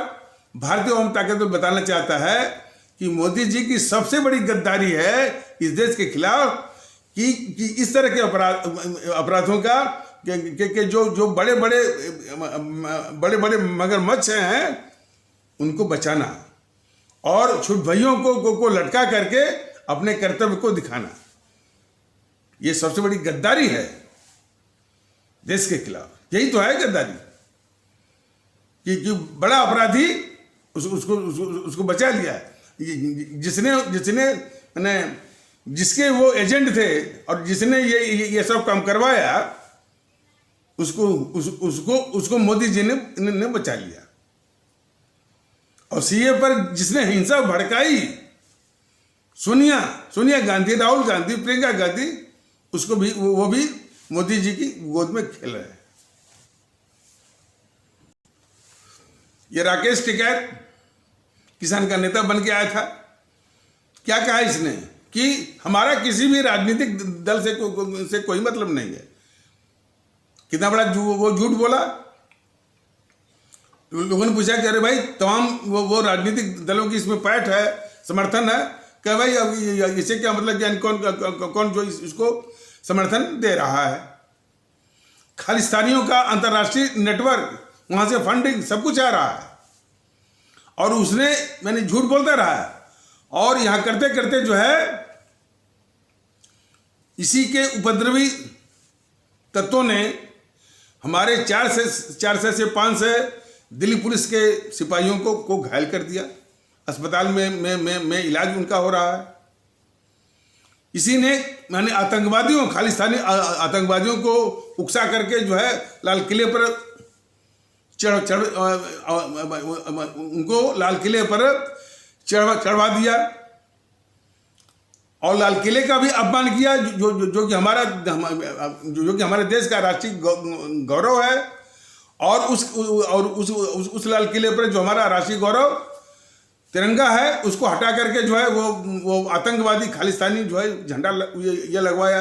भारतीय ओम ताकत बताना चाहता है कि मोदी जी की सबसे बड़ी गद्दारी है इस देश के खिलाफ कि इस तरह के अपराधों का कि जो बड़े बड़े मगरमच्छ हैं उनको बचाना और छोटे भाइयों को लटका करके अपने कर्तव्य को दिखाना, ये सबसे बड़ी गद्दारी है देश के खिलाफ। यही तो है गद्दारी कि बड़ा अपराधी उसको बचा लिया, जिसके वो एजेंट थे और जिसने ये सब काम करवाया, उसको मोदी जी ने बचा लिया। और सीए पर जिसने हिंसा भड़काई, सोनिया गांधी, राहुल गांधी, प्रियंका गांधी, उसको भी वो भी मोदी जी की गोद में खेल रहे हैं। ये राकेश टिकैत किसान का नेता बन के आया था। क्या कहा इसने कि हमारा किसी भी राजनीतिक दल से कोई मतलब नहीं है। कितना बड़ा वो झूठ बोला। लोगों ने पूछा कि अरे भाई तमाम वो राजनीतिक दलों की इसमें पैठ है, समर्थन है। क्या भाई अब इसे क्या मतलब कि कौन जो इसको समर्थन दे रहा है? खालिस्तानियों का अंतर्राष्ट्रीय नेटवर्क, वहां से फंडिंग सब कुछ आ रहा है और उसने झूठ बोलता रहा। और यहां करते करते जो है इसी के उपद्रवी तत्वों ने हमारे 400 से 500 दिल्ली पुलिस के सिपाहियों को घायल कर दिया। अस्पताल में इलाज उनका हो रहा है। इसी ने आतंकवादियों, खालिस्तानी आतंकवादियों को उकसा करके जो है लाल किले पर उनको लाल किले पर चढ़वा दिया और लाल किले का भी अपमान किया, जो कि हमारे देश का राष्ट्रीय गौरव है। और उस लाल किले पर जो हमारा राष्ट्रीय गौरव तिरंगा है, उसको हटा करके जो है वो आतंकवादी खालिस्तानी जो है झंडा ये लगवाया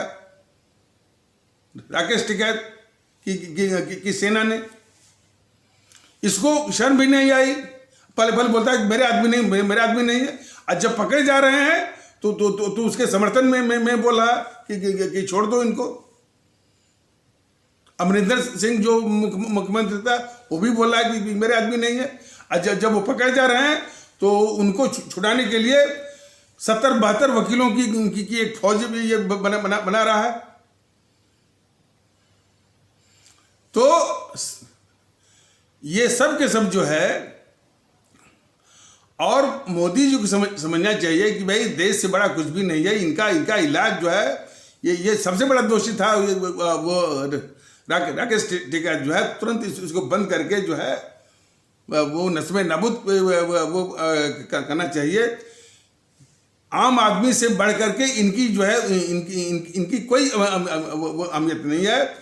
राकेश टिकैत की सेना ने। इसको शर्म भी नहीं आई, पल पल बोलता है मेरे आदमी नहीं है। आज जब पकड़े जा रहे हैं तो उसके समर्थन में मैं बोला कि छोड़ दो इनको। अमरिंदर सिंह जो मुख्यमंत्री था वो भी बोला कि मेरे आदमी नहीं है। आज जब वो पकड़े जा रहे हैं तो उनको छुड़ाने के लिए 70-72 वकीलों की एक फौज भी ये बना रहा है। तो ये सब के सब जो है, और मोदी जी को समझना चाहिए कि भाई देश से बड़ा कुछ भी नहीं है। इनका इलाज जो है, ये सबसे बड़ा दोषी था वो राकेश टिकैत जो है, तुरंत इसको बंद करके जो है वो नस्मे नाबूद वो करना चाहिए। आम आदमी से बढ़ करके इनकी जो है इनकी कोई अहमियत नहीं है।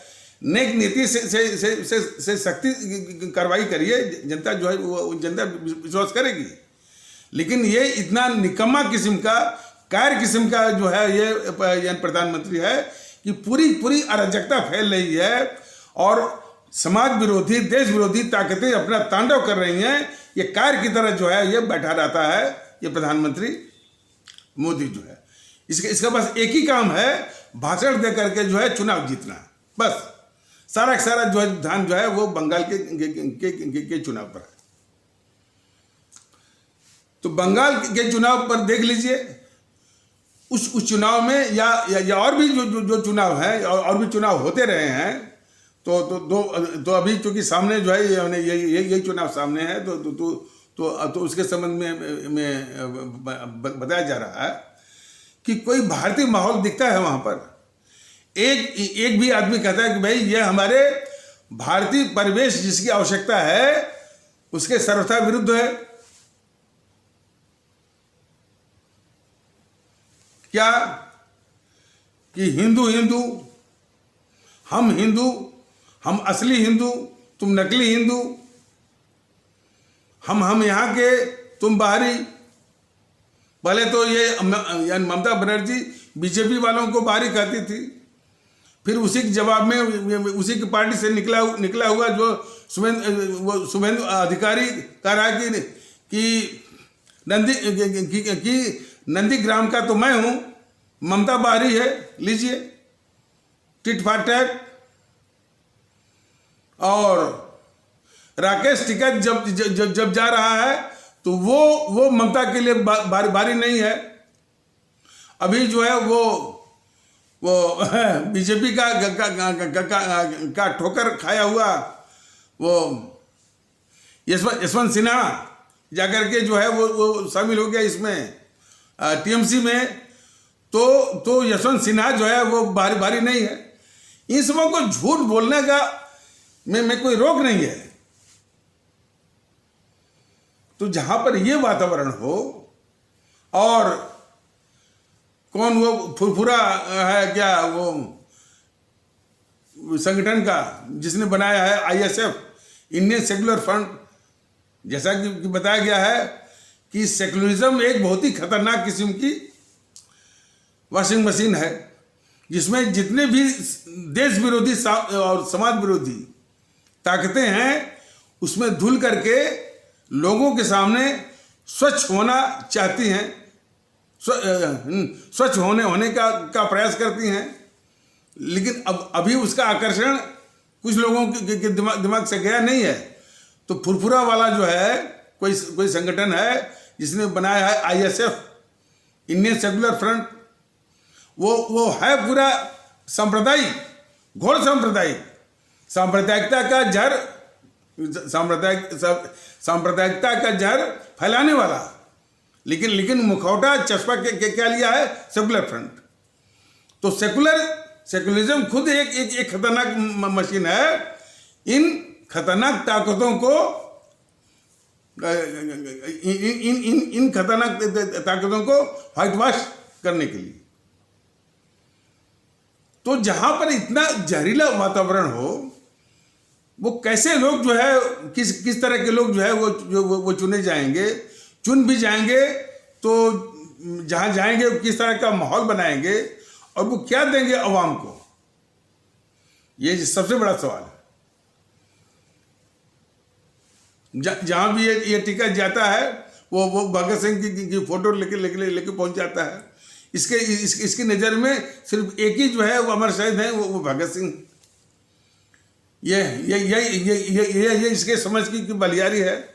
नेक नीति से सख्ती कार्रवाई करिए, जनता जो है वो जनता विश्वास करेगी। लेकिन ये इतना निकम्मा किस्म का, कायर किस्म का जो है ये प्रधानमंत्री है कि पूरी अराजकता फैल रही है और समाज विरोधी, देश विरोधी ताकतें अपना तांडव कर रही हैं। ये कायर की तरह जो है ये बैठा रहता है ये प्रधानमंत्री मोदी जो है। इसका बस एक ही काम है, भाषण दे करके जो है चुनाव जीतना। बस सारा जो है ध्यान जो है वो बंगाल के चुनाव पर है। तो बंगाल के चुनाव पर देख लीजिए, उस चुनाव में या और भी जो चुनाव है और भी चुनाव होते रहे हैं। तो अभी चूंकि सामने जो है यही चुनाव सामने है, तो उसके संबंध में बताया जा रहा है कि कोई भारतीय माहौल दिखता है वहां पर। एक भी आदमी कहता है कि भाई ये हमारे भारतीय परिवेश जिसकी आवश्यकता है उसके सर्वथा विरुद्ध है। क्या कि हिंदू, हम असली हिंदू, तुम नकली हिंदू, हम यहाँ के, तुम बाहरी। पहले तो ये ममता बनर्जी बीजेपी वालों को बाहरी कहती थी, फिर उसी के जवाब में उसी की पार्टी से निकला हुआ जो शुभेंदु अधिकारी कह रहा है कि नंदीग्राम का तो मैं हूं, ममता बाहरी है, लीजिए टिट फॉर टैट। और राकेश टिकैत जब जा रहा है तो वो ममता के लिए बारी नहीं है। अभी जो है वो बीजेपी का ठोकर खाया हुआ वो यशवंत सिन्हा जाकर के जो है वो शामिल हो गया इसमें टीएमसी में। तो यशवंत सिन्हा जो है वो बारी नहीं है। इन सबों को झूठ बोलने का में कोई रोक नहीं है। तो जहां पर ये वातावरण हो, और कौन वो फुरफुरा है क्या वो संगठन का जिसने बनाया है आईएसएफ, इंडियन सेक्युलर फ्रंट, जैसा कि बताया गया है कि सेक्युलरिज्म एक बहुत ही खतरनाक किस्म की वॉशिंग मशीन है जिसमें जितने भी देश विरोधी और समाज विरोधी ताकतें हैं उसमें धुल करके लोगों के सामने स्वच्छ होना चाहती हैं, स्वच्छ होने का प्रयास करती हैं। लेकिन अभी उसका आकर्षण कुछ लोगों के दिमाग से गया नहीं है। तो फुरफुरा वाला जो है कोई संगठन है जिसने बनाया है आईएसएफ, इंडियन सेक्युलर फ्रंट, वो है पूरा सांप्रदायिक, घोर सांप्रदायिकता का जहर फैलाने वाला। लेकिन मुखौटा चश्मा के क्या लिया है? Secular front. तो सेकुलरिज्म खुद एक खतरनाक मशीन है। इन खतरनाक ताकतों को इन खतरनाक ताकतों को व्हाइट वॉश करने के लिए। तो जहां पर इतना जहरीला वातावरण हो, वो कैसे लोग जो है, किस तरह के लोग जो है वो चुने जाएंगे, चुन भी जाएंगे तो जहां जाएंगे किस तरह का माहौल बनाएंगे और वो क्या देंगे अवाम को, ये सबसे बड़ा सवाल है। जहां भी ये टिकट जाता है वो भगत सिंह की फोटो लेके पहुंच जाता है। इसकी नज़र में सिर्फ एक ही जो है वो अमर शहीद है, वो भगत सिंह। ये इसके समझ की बलियारी है।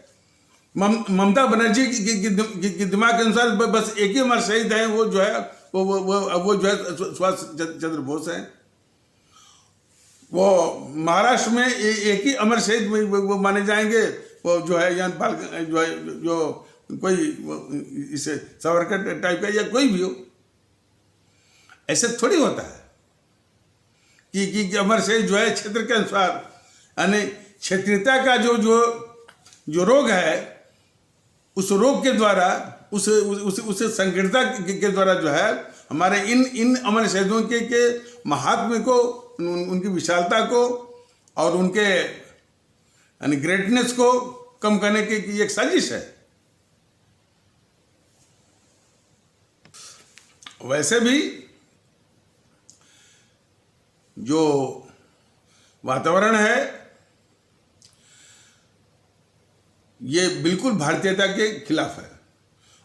ममता बनर्जी की दिमाग के अनुसार बस एक ही अमर शहीद है, वो जो है वो जो है सुभाष चंद्र बोस है। वो महाराष्ट्र में एक ही अमर शहीद वो माने जाएंगे, वो जो है यानपाल जो है, जो कोई इसे सावरकर टाइप का या कोई भी हो। ऐसे थोड़ी होता है कि अमर शहीद जो है क्षेत्र के अनुसार, यानी क्षेत्रीयता का जो रोग है, उस रोग के द्वारा, उस संकीर्णता के द्वारा जो है हमारे इन अमर शहीदों के महात्म्य को, उनकी विशालता को और उनके यानी ग्रेटनेस को कम करने की एक साजिश है। वैसे भी जो वातावरण है ये बिल्कुल भारतीयता के खिलाफ है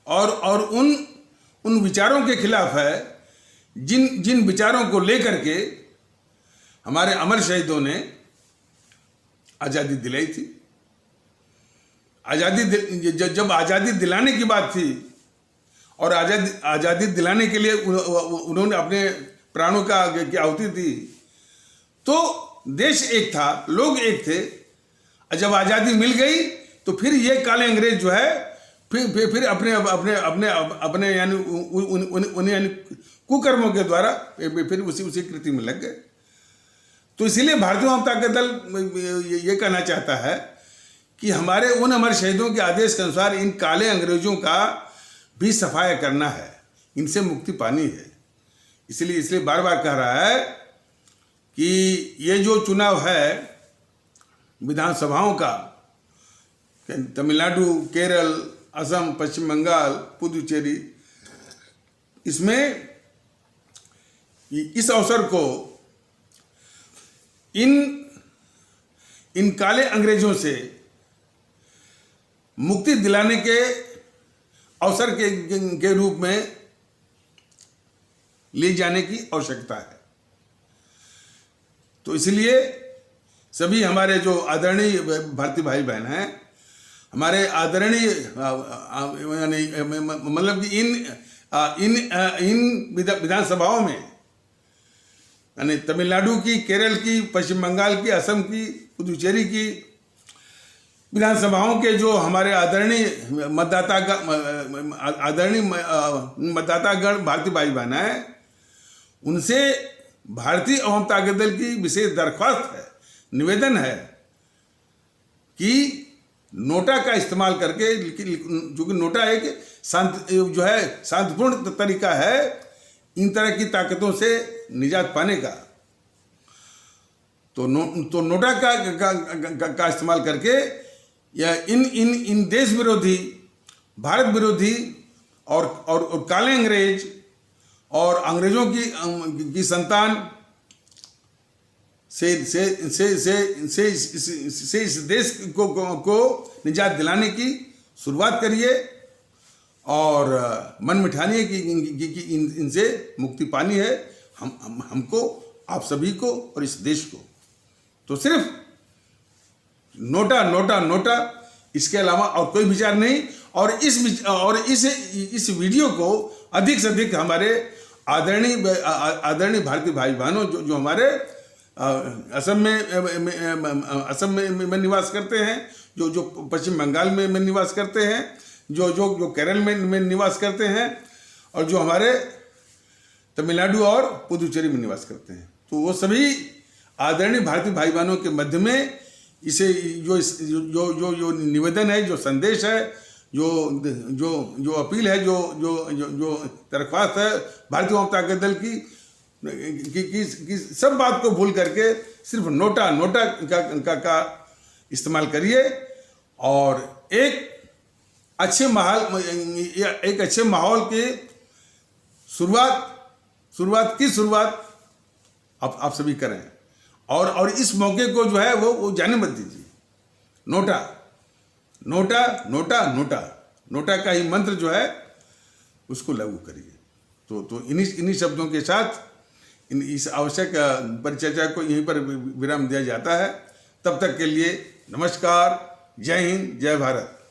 और उन विचारों के खिलाफ है जिन विचारों को लेकर के हमारे अमर शहीदों ने आज़ादी दिलाई थी। जब आज़ादी दिलाने की बात थी और आज़ादी दिलाने के लिए उन्होंने अपने प्राणों की आहुति दी, तो देश एक था, लोग एक थे। जब आज़ादी मिल गई तो फिर ये काले अंग्रेज जो है फिर अपने यानी उन यानी कुकर्मों के द्वारा फिर उसी कृति में लग गए। तो इसीलिए भारतीय जनता दल ये कहना चाहता है कि हमारे उन अमर शहीदों के आदेश के अनुसार इन काले अंग्रेजों का भी सफाया करना है, इनसे मुक्ति पानी है। इसलिए बार बार कह रहा है कि ये जो चुनाव है विधानसभाओं का, तमिलनाडु, केरल, असम, पश्चिम बंगाल, पुदुचेरी, इसमें इस अवसर को इन काले अंग्रेजों से मुक्ति दिलाने के अवसर के रूप में ले जाने की आवश्यकता है। तो इसलिए सभी हमारे जो आदरणीय भारतीय भाई बहन हैं, हमारे आदरणीय मतलब कि इन विधानसभाओं में, यानी तमिलनाडु की, केरल की, पश्चिम बंगाल की, असम की, पुदुचेरी की विधानसभाओं के जो हमारे आदरणीय मतदातागण भारतीय भाई बहन हैं, उनसे भारतीय जनता दल की विशेष दरख्वास्त है, निवेदन है कि नोटा का इस्तेमाल करके, जो कि नोटा एक शांतिपूर्ण तरीका है इन तरह की ताकतों से निजात पाने का। तो नोटा का इस्तेमाल करके या इन देश विरोधी, भारत विरोधी और काले अंग्रेज और अंग्रेजों की संतान से इस देश को निजात दिलाने की शुरुआत करिए और मन मिठानी की इनसे मुक्ति पानी है हमको, आप सभी को और इस देश को। तो सिर्फ नोटा नोटा नोटा, इसके अलावा और कोई विचार नहीं। और इस वीडियो को अधिक से अधिक हमारे आदरणीय भारतीय भाई बहनों जो हमारे असम में निवास करते हैं, जो पश्चिम बंगाल में निवास करते हैं, जो केरल में निवास करते हैं, और जो हमारे तमिलनाडु और पुदुचेरी में निवास करते हैं, तो वो सभी आदरणीय भारतीय भाई बहनों के मध्य में इसे जो जो जो जो निवेदन है, जो संदेश है, जो जो जो अपील है, जो जो जो जो दरख्वास्त है भारतीय जनता पार्टी दल की सब बात को भूल करके सिर्फ नोटा नोटा का इस्तेमाल करिए और एक अच्छे माहौल की शुरुआत आप सभी करें और इस मौके को जो है वो जाने मत दीजिए। NOTA NOTA NOTA NOTA NOTA का ही मंत्र जो है उसको लागू करिए। तो इन्हीं शब्दों के साथ इस आवश्यक परिचर्चा को यहीं पर विराम दिया जाता है। तब तक के लिए नमस्कार, जय हिंद, जय भारत।